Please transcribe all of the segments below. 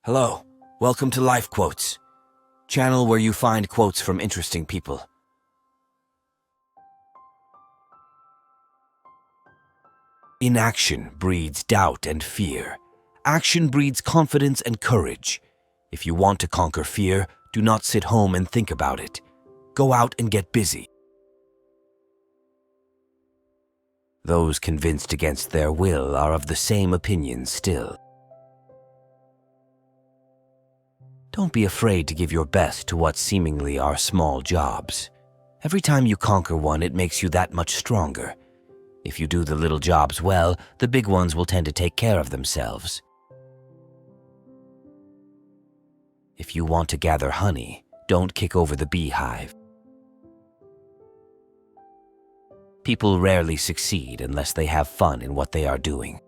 Hello, welcome to Life Quotes, channel where you find quotes from interesting people. Inaction breeds doubt and fear. Action breeds confidence and courage. If you want to conquer fear, do not sit home and think about it. Go out and get busy. Those convinced against their will are of the same opinion still. Don't be afraid to give your best to what seemingly are small jobs. Every time you conquer one, it makes you that much stronger. If you do the little jobs well, the big ones will tend to take care of themselves. If you want to gather honey, don't kick over the beehive. People rarely succeed unless they have fun in what they are doing.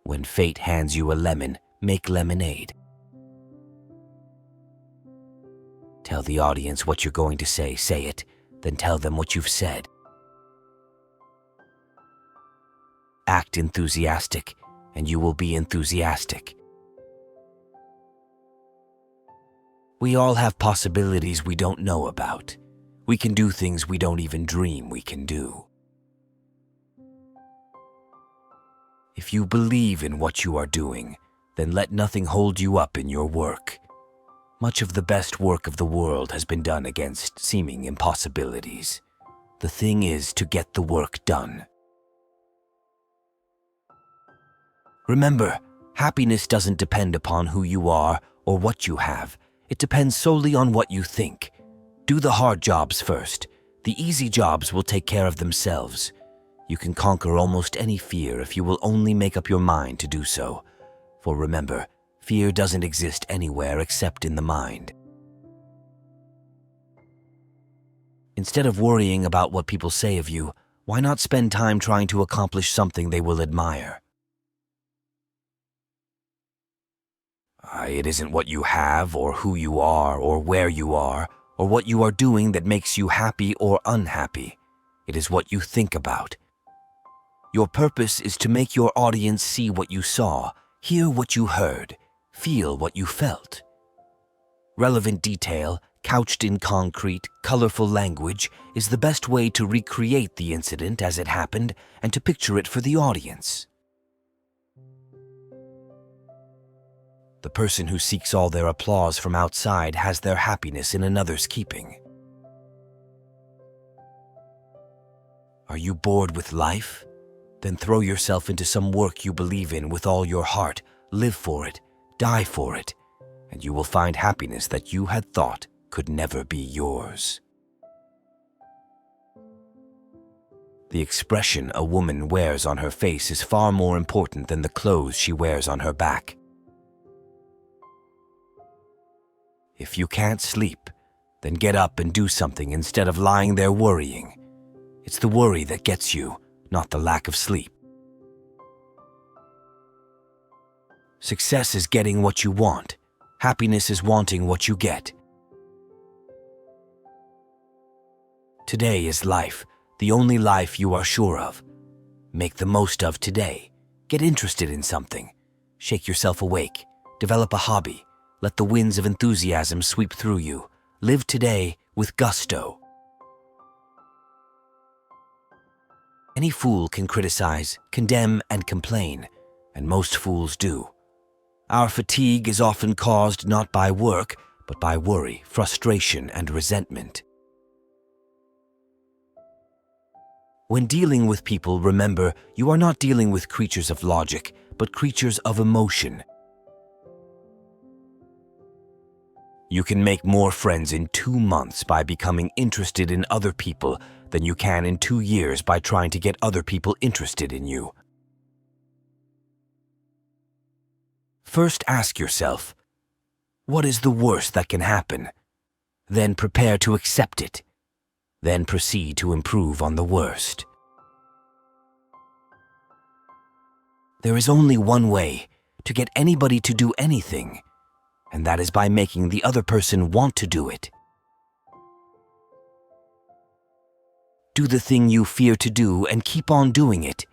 When fate hands you a lemon, make lemonade. Tell the audience what you're going to say it, then tell them what you've said. Act enthusiastic, and you will be enthusiastic. We all have possibilities we don't know about. We can do things we don't even dream we can do. If you believe in what you are doing, then let nothing hold you up in your work. Much of the best work of the world has been done against seeming impossibilities. The thing is to get the work done. Remember, happiness doesn't depend upon who you are or what you have. It depends solely on what you think. Do the hard jobs first. The easy jobs will take care of themselves. You can conquer almost any fear if you will only make up your mind to do so. For remember, fear doesn't exist anywhere except in the mind. Instead of worrying about what people say of you, why not spend time trying to accomplish something they will admire? It isn't what you have, or who you are, or where you are, or what you are doing that makes you happy or unhappy. It is what you think about. Your purpose is to make your audience see what you saw, hear what you heard, feel what you felt. Relevant detail, couched in concrete, colorful language, is the best way to recreate the incident as it happened and to picture it for the audience. The person who seeks all their applause from outside has their happiness in another's keeping. Are you bored with life? Then throw yourself into some work you believe in with all your heart, live for it, die for it, and you will find happiness that you had thought could never be yours. The expression a woman wears on her face is far more important than the clothes she wears on her back. If you can't sleep, then get up and do something instead of lying there worrying. It's the worry that gets you, not the lack of sleep. Success is getting what you want. Happiness is wanting what you get. Today is life, the only life you are sure of. Make the most of today. Get interested in something. Shake yourself awake. Develop a hobby. Let the winds of enthusiasm sweep through you. Live today with gusto. Any fool can criticize, condemn, and complain, and most fools do. Our fatigue is often caused not by work, but by worry, frustration, and resentment. When dealing with people, remember, you are not dealing with creatures of logic, but creatures of emotion. You can make more friends in 2 months by becoming interested in other people than you can in 2 years by trying to get other people interested in you. First ask yourself, what is the worst that can happen? Then prepare to accept it. Then proceed to improve on the worst. There is only one way to get anybody to do anything, and that is by making the other person want to do it. Do the thing you fear to do and keep on doing it.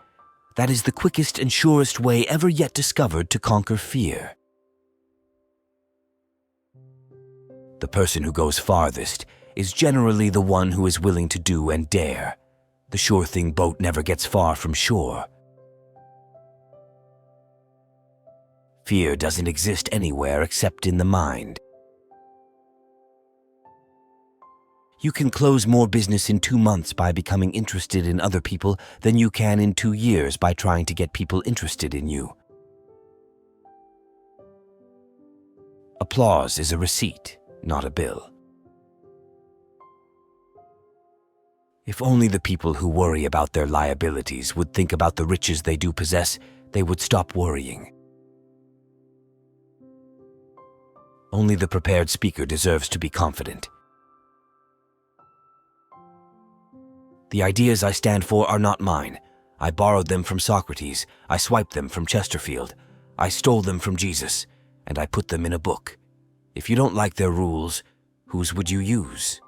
That is the quickest and surest way ever yet discovered to conquer fear. The person who goes farthest is generally the one who is willing to do and dare. The sure thing boat never gets far from shore. Fear doesn't exist anywhere except in the mind. You can close more business in 2 months by becoming interested in other people than you can in 2 years by trying to get people interested in you. Applause is a receipt, not a bill. If only the people who worry about their liabilities would think about the riches they do possess, they would stop worrying. Only the prepared speaker deserves to be confident. The ideas I stand for are not mine. I borrowed them from Socrates. I swiped them from Chesterfield. I stole them from Jesus, and I put them in a book. If you don't like their rules, whose would you use?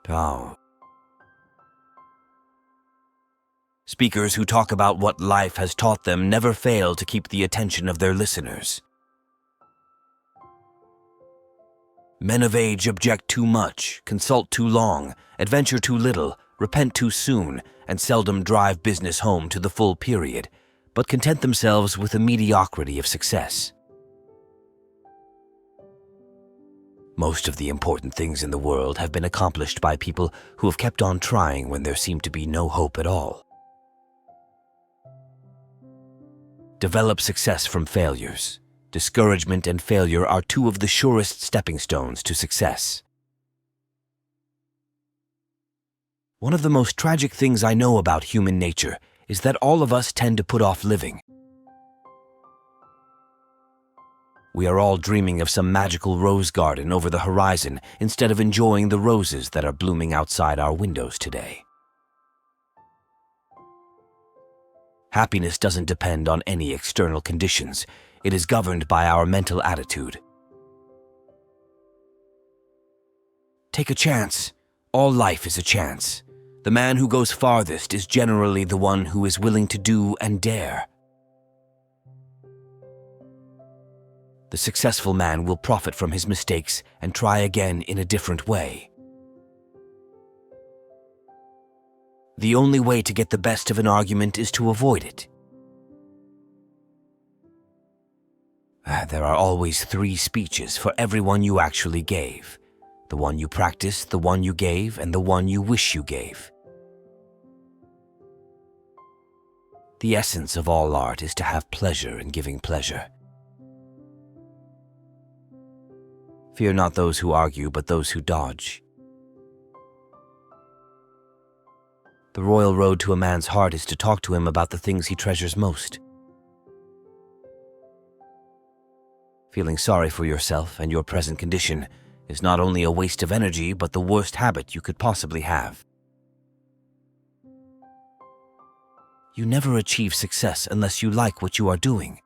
Oh. Speakers who talk about what life has taught them never fail to keep the attention of their listeners. Men of age object too much, consult too long, adventure too little, repent too soon, and seldom drive business home to the full period, but content themselves with the mediocrity of success. Most of the important things in the world have been accomplished by people who have kept on trying when there seemed to be no hope at all. Develop success from failures. Discouragement and failure are 2 of the surest stepping stones to success. One of the most tragic things I know about human nature is that all of us tend to put off living. We are all dreaming of some magical rose garden over the horizon instead of enjoying the roses that are blooming outside our windows today. Happiness doesn't depend on any external conditions. It is governed by our mental attitude. Take a chance. All life is a chance. The man who goes farthest is generally the one who is willing to do and dare. The successful man will profit from his mistakes and try again in a different way. The only way to get the best of an argument is to avoid it. There are always 3 speeches for every one you actually gave. The one you practiced, the one you gave, and the one you wish you gave. The essence of all art is to have pleasure in giving pleasure. Fear not those who argue, but those who dodge. The royal road to a man's heart is to talk to him about the things he treasures most. Feeling sorry for yourself and your present condition is not only a waste of energy, but the worst habit you could possibly have. You never achieve success unless you like what you are doing.